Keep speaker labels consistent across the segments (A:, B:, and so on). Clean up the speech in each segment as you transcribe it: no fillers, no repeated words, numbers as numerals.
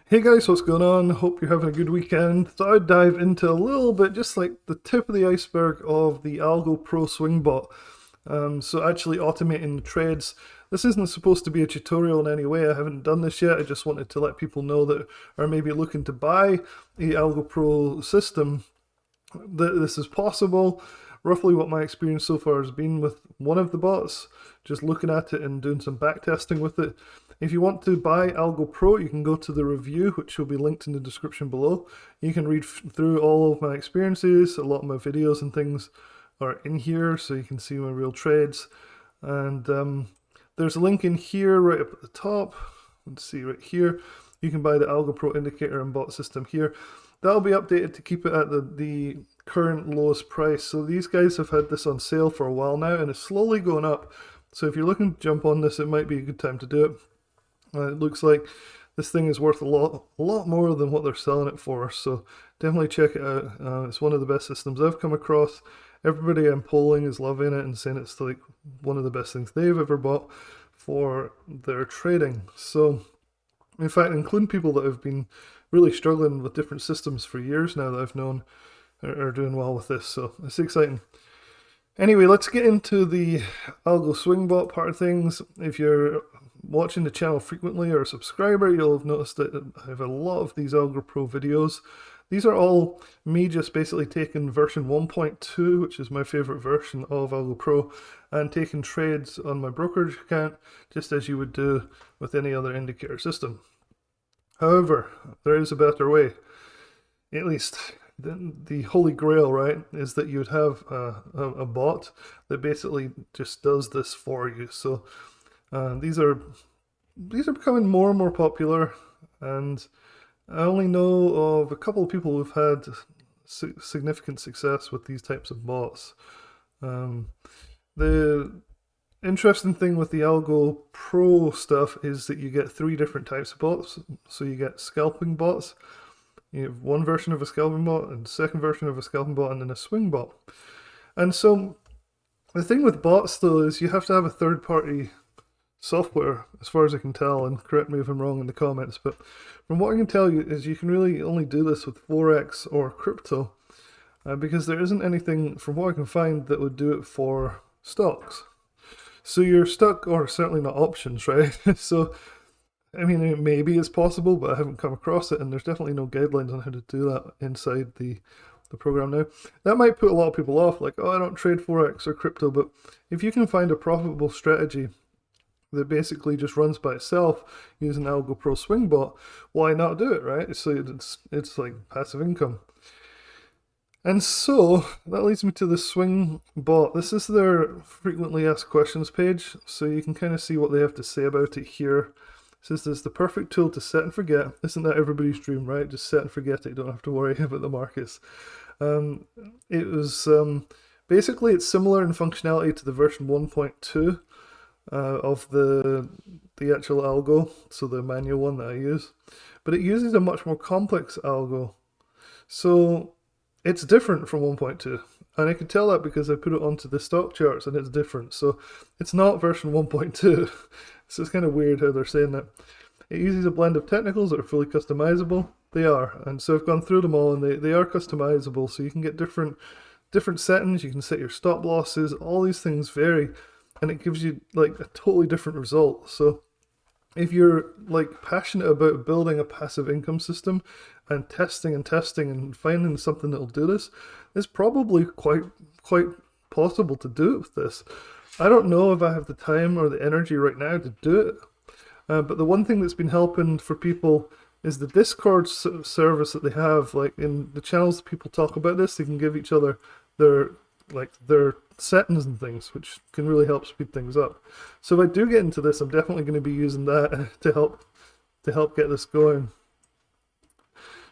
A: Hey guys, what's going on? Hope you're having a good weekend. Thought I'd dive into a little bit, just like the tip of the iceberg of the AlgoPro swing bot. So actually automating the trades. This isn't supposed to be a tutorial in any way. I haven't done this yet. I just wanted to let people know that are maybe looking to buy a AlgoPro system that this is possible. Roughly what my experience so far has been with one of the bots, just looking at it and doing some back testing with it. If you want to buy Algo Pro, you can go to the review, which will be linked in the description below. You can read through all of my experiences. A lot of my videos and things are in here, so you can see my real trades. And there's a link in here right up at the top. Let's see right here. You can buy the Algo Pro indicator and bot system here. That'll be updated to keep it at the current lowest price. So these guys have had this on sale for a while now, and it's slowly going up. So if you're looking to jump on this, it might be a good time to do it. It looks like this thing is worth a lot more than what they're selling it for, so definitely check it out. It's one of the best systems I've come across. Everybody I'm polling is loving it and saying it's like one of the best things they've ever bought for their trading. So, in fact, including people that have been really struggling with different systems for years now that I've known are doing well with this, so it's exciting. Anyway, let's get into the Algo Swingbot part of things. If you're watching the channel frequently or a subscriber, you'll have noticed that I have a lot of these AlgoPro videos. These are all me just basically taking version 1.2, which is my favorite version of AlgoPro, and taking trades on my brokerage account, just as you would do with any other indicator system. However, there is a better way. At least the holy grail, right, is that you would have a bot that basically just does this for you. So these are becoming more and more popular, and I only know of a couple of people who've had significant success with these types of bots. The interesting thing with the Algo Pro stuff is that you get three different types of bots. So you get scalping bots. You have one version of a scalping bot, and second version of a scalping bot, and then a swing bot. And so the thing with bots, though, is you have to have a third-party software, as far as I can tell, and correct me if I'm wrong in the comments, but from what I can tell you is you can really only do this with Forex or crypto, because there isn't anything, from what I can find, that would do it for stocks. So you're stuck, or certainly not options, right? So, I mean, maybe it's possible, but I haven't come across it, and there's definitely no guidelines on how to do that inside the program now. That might put a lot of people off, like, oh, I don't trade Forex or crypto, but if you can find a profitable strategy that basically just runs by itself using AlgoPro Swingbot, why not do it, right? So it's like passive income. And so that leads me to the Swing bot. This is their frequently asked questions page, so you can kind of see what they have to say about it here. It says this is the perfect tool to set and forget. Isn't that everybody's dream, right? Just set and forget it. You don't have to worry about the markets. It was basically it's similar in functionality to the version 1.2 of the actual algo, so the manual one that I use, but it uses a much more complex algo. So it's different from 1.2, and I can tell that because I put it onto the stock charts and it's different. So it's not version 1.2. So it's kind of weird how they're saying that. It uses a blend of technicals that are fully customizable. They are, and so I've gone through them all, and they are customizable. So you can get different settings. You can set your stop losses. All these things vary, and it gives you like a totally different result. So if you're like passionate about building a passive income system and testing and finding something that'll do this, it's probably quite possible to do it with this. I don't know if I have the time or the energy right now to do it, but the one thing that's been helping for people is the Discord service that they have. Like in the channels that people talk about this, they can give each other their settings and things, which can really help speed things up. So if I do get into this, I'm definitely going to be using that to help get this going.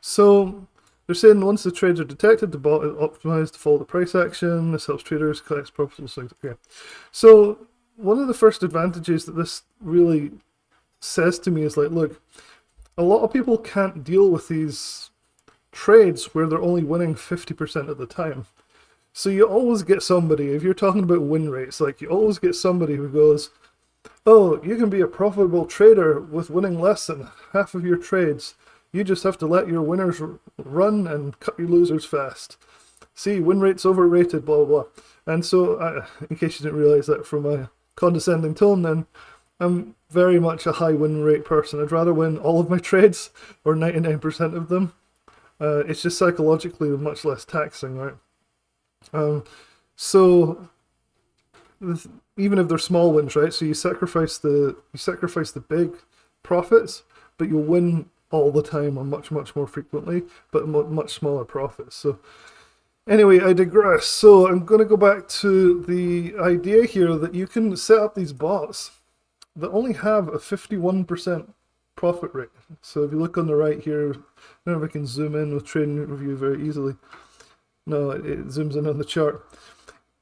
A: So they're saying once the trades are detected, the bot is optimized to follow the price action. This helps traders collect profitable swings. Okay. So one of the first advantages that this really says to me is like, look, a lot of people can't deal with these trades where they're only winning 50% of the time. So you always get somebody, if you're talking about win rates, like you always get somebody who goes, oh, you can be a profitable trader with winning less than half of your trades. You just have to let your winners run and cut your losers fast. See, win rate's overrated, blah, blah, blah. And so, in case you didn't realize that from my condescending tone, then I'm very much a high win rate person. I'd rather win all of my trades, or 99% of them. It's just psychologically much less taxing, right? So even if they're small wins, right? So you sacrifice the big profits, but you'll win all the time or much more frequently, but much smaller profits. So anyway, I digress. So I'm going to go back to the idea here that you can set up these bots that only have a 51% profit rate. So if you look on the right here, I don't know if I can zoom in with Trading Review very easily. No, it zooms in on the chart.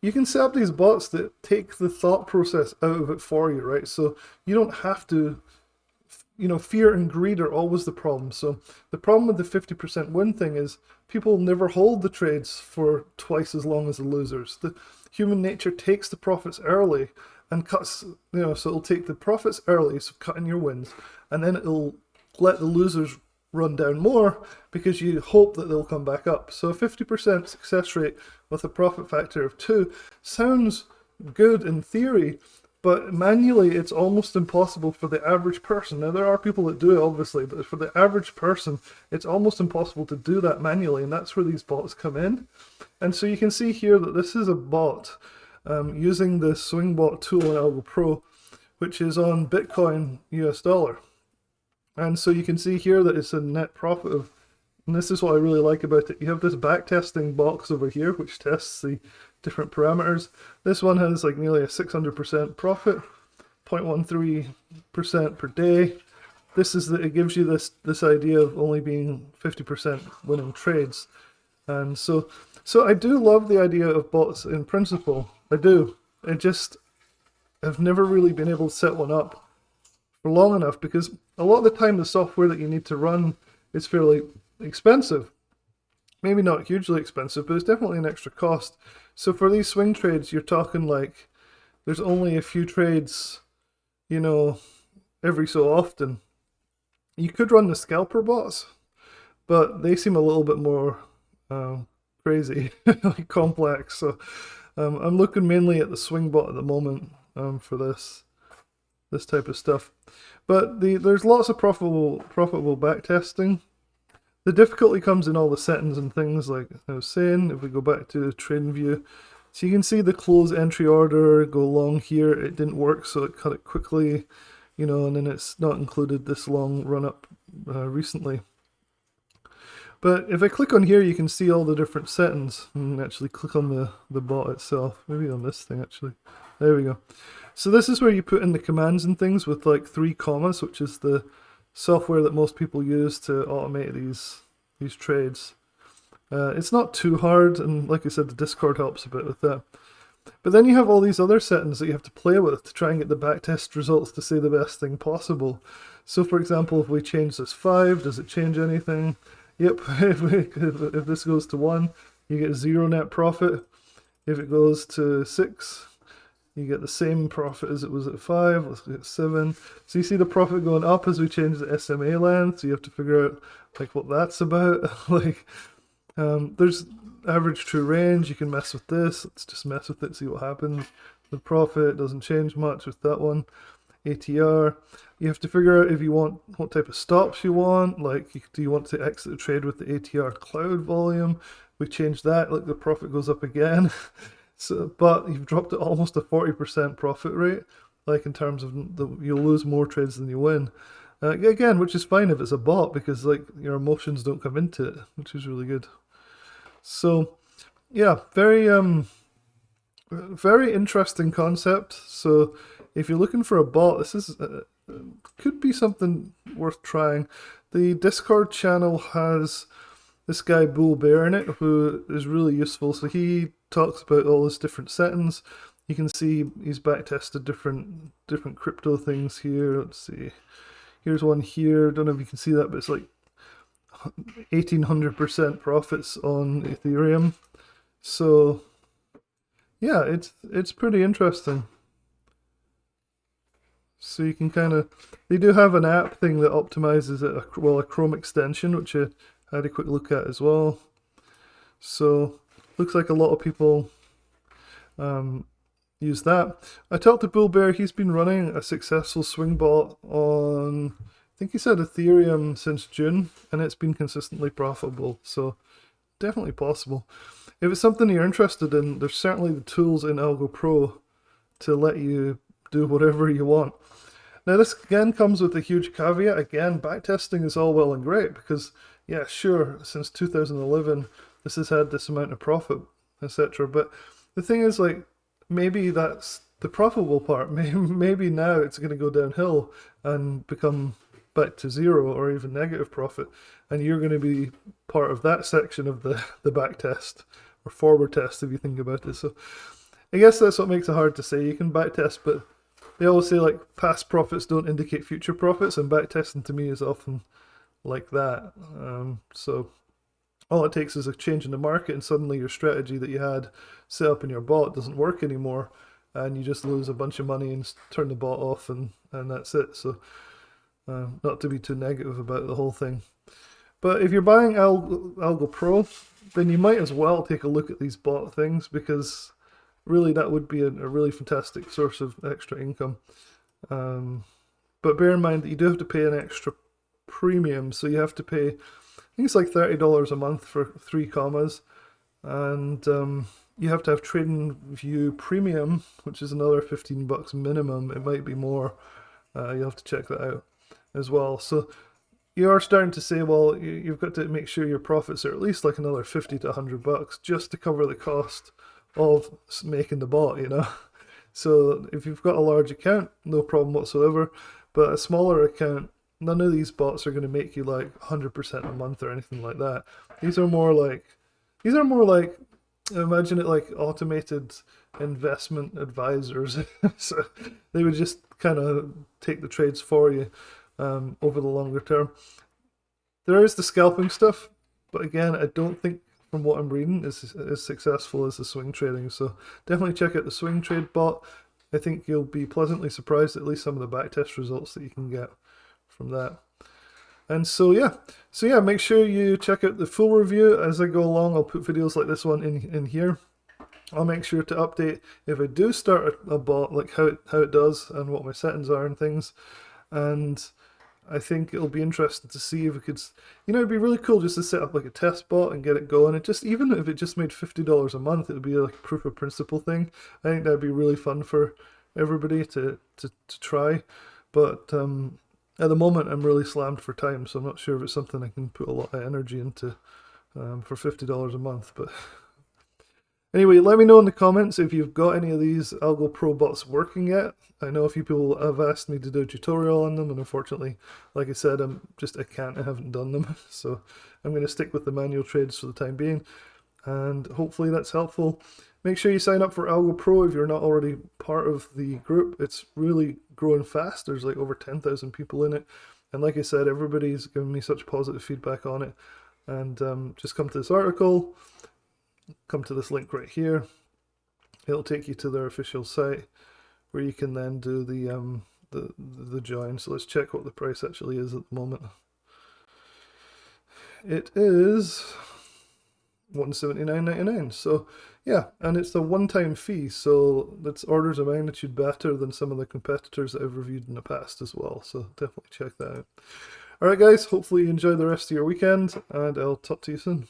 A: You can set up these bots that take the thought process out of it for you, right? So you don't have to, fear and greed are always the problem. So the problem with the 50% win thing is people never hold the trades for twice as long as the losers. The human nature takes the profits early and cuts, so it'll take the profits early, so cutting your wins, and then it'll let the losers run down more because you hope that they'll come back up. So a 50% success rate with a profit factor of 2 sounds good in theory, but manually it's almost impossible for the average person. Now there are people that do it obviously, but for the average person it's almost impossible to do that manually, and that's where these bots come in. And so you can see here that this is a bot using the swing bot tool in AlgoPro, which is on Bitcoin US dollar. And so you can see here that it's a net profit of, and this is what I really like about it, you have this backtesting box over here which tests the different parameters. This one has like nearly a 600% profit, 0.13% per day. This is it gives you this idea of only being 50% winning trades. And so I do love the idea of bots in principle. I do. I've never really been able to set one up for long enough, because a lot of the time the software that you need to run is fairly expensive. Maybe not hugely expensive, but it's definitely an extra cost. So for these swing trades, you're talking like there's only a few trades, every so often. You could run the scalper bots, but they seem a little bit more crazy, like complex. So I'm looking mainly at the swing bot at the moment for this type of stuff. But there's lots of profitable backtesting. The difficulty comes in all the settings and things, like I was saying. If we go back to the trading view, so you can see the close entry order go along here. It didn't work, so it cut it quickly, and then it's not included this long run up recently. But if I click on here, you can see all the different settings, and actually click on the bot itself. Maybe on this thing actually. There we go. So this is where you put in the commands and things with like 3 commas, which is the software that most people use to automate these trades. It's not too hard, and like I said, the Discord helps a bit with that. But then you have all these other settings that you have to play with to try and get the backtest results to say the best thing possible. So for example, if we change this 5, does it change anything? Yep, if this goes to 1, you get 0 net profit. If it goes to 6, you get the same profit as it was at 5. Let's get 7. So you see the profit going up as we change the SMA length. So you have to figure out like what that's about. Like there's average true range. You can mess with this. Let's just mess with it, see what happens. The profit doesn't change much with that one. ATR. You have to figure out if you want what type of stops you want. Like, do you want to exit the trade with the ATR cloud volume? We change that. Look, the profit goes up again. So, but you've dropped it almost a 40% profit rate. Like in terms of you'll lose more trades than you win. Again, which is fine if it's a bot, because like your emotions don't come into it, which is really good. So, yeah, very interesting concept. So, if you're looking for a bot, this is could be something worth trying. The Discord channel has this guy Bull Bear in it, who is really useful. So he talks about all his different settings. You can see he's backtested different crypto things here. Let's see. Here's one here. Don't know if you can see that, but it's like 1800% profits on Ethereum. So yeah, it's pretty interesting. So you can kind of, they do have an app thing that optimizes it, well, a Chrome extension, which I had a quick look at as well. So looks like a lot of people use that. I talked to Bull Bear. He's been running a successful swing bot on, I think he said Ethereum since June, and it's been consistently profitable. So definitely possible. If it's something you're interested in, there's certainly the tools in AlgoPro to let you do whatever you want. Now this again comes with a huge caveat. Again, backtesting is all well and great because, yeah, sure, since 2011 this has had this amount of profit, etc. But the thing is, like, maybe that's the profitable part. Maybe now it's going to go downhill and become back to zero or even negative profit, and you're going to be part of that section of the back test or forward test if you think about it. So I guess that's what makes it hard to say. You can backtest, but they always say like past profits don't indicate future profits, and backtesting to me is often like that. So all it takes is a change in the market, and suddenly your strategy that you had set up in your bot doesn't work anymore, and you just lose a bunch of money and turn the bot off, and that's it. So not to be too negative about the whole thing. But if you're buying Algo Pro, then you might as well take a look at these bot things, because really that would be a really fantastic source of extra income. But bear in mind that you do have to pay an extra premium, so you have to pay, I think it's like $30 a month for 3 commas, and you have to have TradingView Premium, which is another $15 minimum. It might be more. You'll have to check that out as well. So you are starting to say, well, you've got to make sure your profits are at least like another $50 to $100 just to cover the cost of making the bot, you know. So if you've got a large account, no problem whatsoever. But a smaller account, none of these bots are going to make you like 100% a month or anything like that. These are more like imagine it like automated investment advisors. So they would just kind of take the trades for you over the longer term. There is the scalping stuff, but again, I don't think from what I'm reading is as successful as the swing trading. So definitely check out the swing trade bot. I think you'll be pleasantly surprised at least some of the backtest results that you can get from that. And so yeah, make sure you check out the full review as I go along. I'll put videos like this one in here. I'll make sure to update if I do start a bot, like how it does and what my settings are and things. And I think it'll be interesting to see if we could, it'd be really cool just to set up like a test bot and get it going. And just, even if it just made $50 a month, it would be like a proof of principle thing. I think that'd be really fun for everybody to try. But at the moment, I'm really slammed for time, so I'm not sure if it's something I can put a lot of energy into for $50 a month. But anyway, let me know in the comments if you've got any of these AlgoPro bots working yet. I know a few people have asked me to do a tutorial on them, and unfortunately, like I said, I haven't done them. So I'm going to stick with the manual trades for the time being, and hopefully that's helpful. Make sure you sign up for AlgoPro if you're not already part of the group. It's really growing fast. There's like over 10,000 people in it. And like I said, everybody's given me such positive feedback on it. And just come to this article, come to this link right here. It'll take you to their official site where you can then do the join. So let's check what the price actually is at the moment. It is $179.99. So yeah, and it's a one-time fee, so that's orders of magnitude better than some of the competitors that I've reviewed in the past as well. So definitely check that out. Alright guys, hopefully you enjoy the rest of your weekend, and I'll talk to you soon.